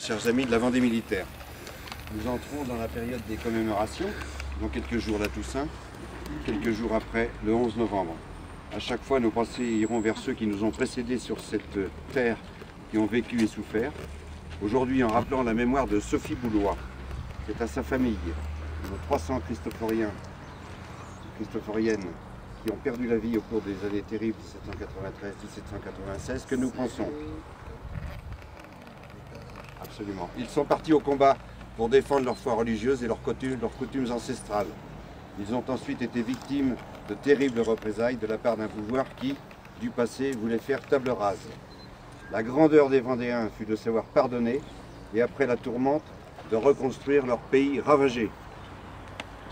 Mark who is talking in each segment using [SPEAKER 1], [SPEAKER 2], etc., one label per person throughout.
[SPEAKER 1] Chers amis de la Vendée militaire, nous entrons dans la période des commémorations, dans quelques jours la Toussaint, quelques jours après le 11 novembre. À chaque fois, nos pensées iront vers ceux qui nous ont précédés sur cette terre, qui ont vécu et souffert. Aujourd'hui, en rappelant la mémoire de Sophie Boulois, c'est à sa famille, nos 300 christophoriennes qui ont perdu la vie au cours des années terribles 1793-1796 que nous pensons. Absolument. Ils sont partis au combat pour défendre leur foi religieuse et leurs coutumes ancestrales. Ils ont ensuite été victimes de terribles représailles de la part d'un pouvoir qui, du passé, voulait faire table rase. La grandeur des Vendéens fut de savoir pardonner et, après la tourmente, de reconstruire leur pays ravagé.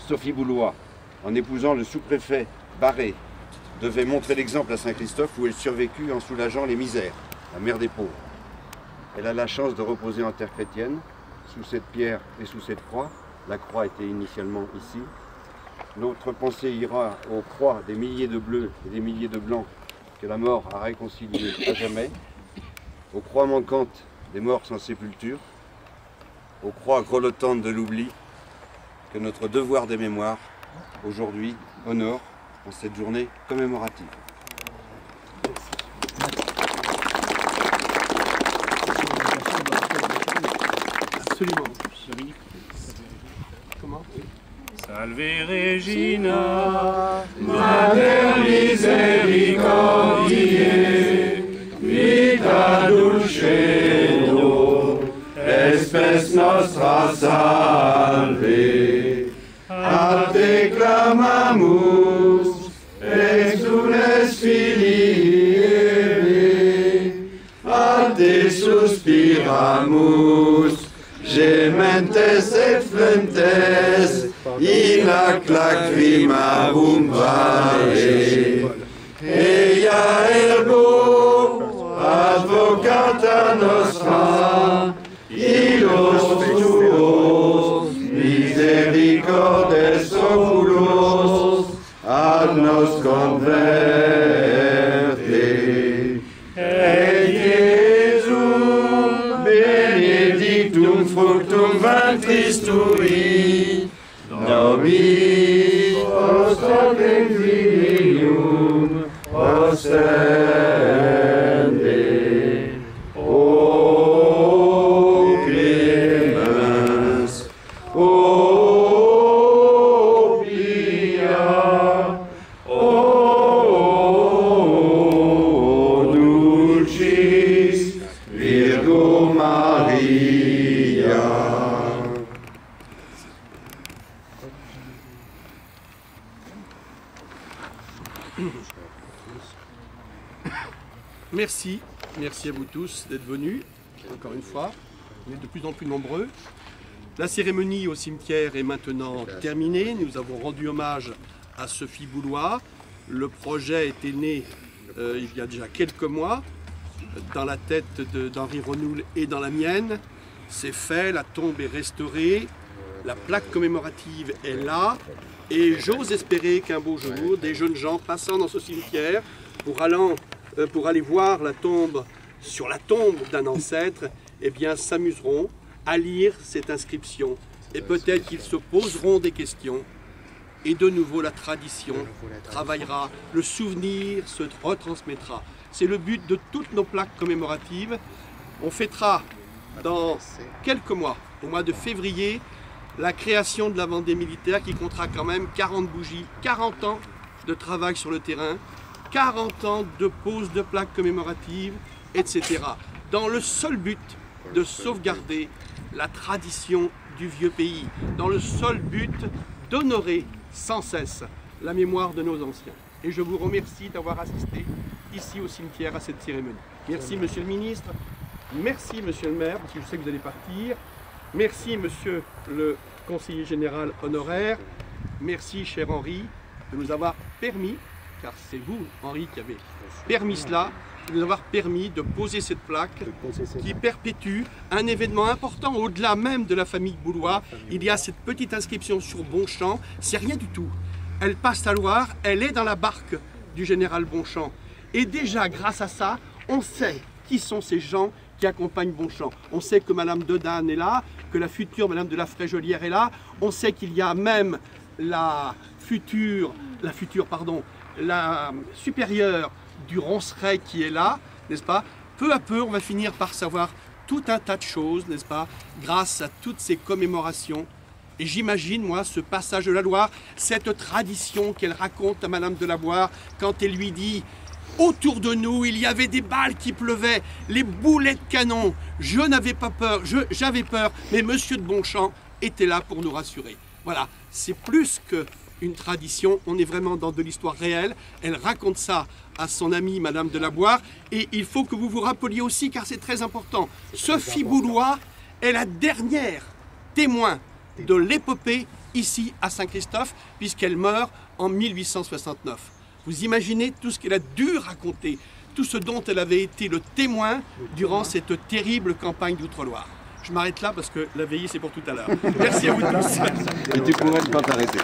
[SPEAKER 1] Sophie Boulois, en épousant le sous-préfet Barré, devait montrer l'exemple à Saint-Christophe où elle survécut en soulageant les misères, la mère des pauvres. Elle a la chance de reposer en terre chrétienne, sous cette pierre et sous cette croix. La croix était initialement ici. Notre pensée ira aux croix des milliers de bleus et des milliers de blancs que la mort a réconciliés à jamais, aux croix manquantes des morts sans sépulture, aux croix grelottantes de l'oubli que notre devoir des mémoires, aujourd'hui, honore en cette journée commémorative.
[SPEAKER 2] Absolument. Comment?
[SPEAKER 3] Salve Regina, Mater misericordiae, vita dulcedo, espes nostra salve. A te clamamus, exules filii Eve, a te suspiramus, gementes et flentes, in ac lacrimabum vale. Eia ergo, advocata nostra, illos tuos, misericordes oculos, ad nos converte. Et Iesum benedictum fructum ventris tui, nobis post hoc exilium ostende. O clemens, o pia, o dulcis Virgo Maria.
[SPEAKER 2] Merci à vous tous d'être venus, encore une fois. Vous êtes de plus en plus nombreux. La cérémonie au cimetière est maintenant terminée. Nous avons rendu hommage à Sophie Boulois. Le projet était né il y a déjà quelques mois, dans la tête d'Henri Renoul et dans la mienne. C'est fait, la tombe est restaurée, la plaque commémorative est là. Et j'ose espérer qu'un beau jour, des jeunes gens passant dans ce cimetière pour aller voir la tombe, sur la tombe d'un ancêtre, eh bien s'amuseront à lire cette inscription. Et peut-être qu'ils se poseront des questions. Et de nouveau, la tradition travaillera, le souvenir se retransmettra. C'est le but de toutes nos plaques commémoratives. On fêtera dans quelques mois, au mois de février, la création de la Vendée militaire qui comptera quand même 40 bougies, 40 ans de travail sur le terrain, 40 ans de pose de plaques commémoratives, etc. Dans le seul but de sauvegarder la tradition du vieux pays, dans le seul but d'honorer sans cesse la mémoire de nos anciens. Et je vous remercie d'avoir assisté ici au cimetière à cette cérémonie. Merci Monsieur le Ministre, merci Monsieur le Maire, parce que je sais que vous allez partir. Merci Monsieur le Conseiller Général honoraire. Merci cher Henri de nous avoir permis, car c'est vous Henri qui avez permis cela, de nous avoir permis de poser cette plaque qui perpétue un événement important au-delà même de la famille Boulois. Il y a cette petite inscription sur Bonchamp, c'est rien du tout. Elle passe à Loire, elle est dans la barque du général Bonchamp. Et déjà grâce à ça, on sait qui sont ces gens qui accompagne Bonchamp. On sait que Madame de Danne est là, que la future Madame de la Fréjolière est là. On sait qu'il y a même la supérieure du Ronceret qui est là, n'est-ce pas? Peu à peu, on va finir par savoir tout un tas de choses, n'est-ce pas, grâce à toutes ces commémorations. Et j'imagine, moi, ce passage de la Loire, cette tradition qu'elle raconte à Madame de la Boire, quand elle lui dit « Autour de nous, il y avait des balles qui pleuvaient, les boulets de canon. Je n'avais pas peur, j'avais peur, mais Monsieur de Bonchamp était là pour nous rassurer. » Voilà, c'est plus qu'une tradition, on est vraiment dans de l'histoire réelle. Elle raconte ça à son amie Madame de la Boire. Et il faut que vous vous rappeliez aussi, car c'est très important, Sophie Boulois est la dernière témoin de l'épopée ici à Saint-Christophe, puisqu'elle meurt en 1869. Vous imaginez tout ce qu'elle a dû raconter, tout ce dont elle avait été le témoin durant cette terrible campagne d'Outre-Loire. Je m'arrête là parce que la veillée c'est pour tout à l'heure. Merci à vous tous.
[SPEAKER 1] Et tu pourrais ne pas t'arrêter.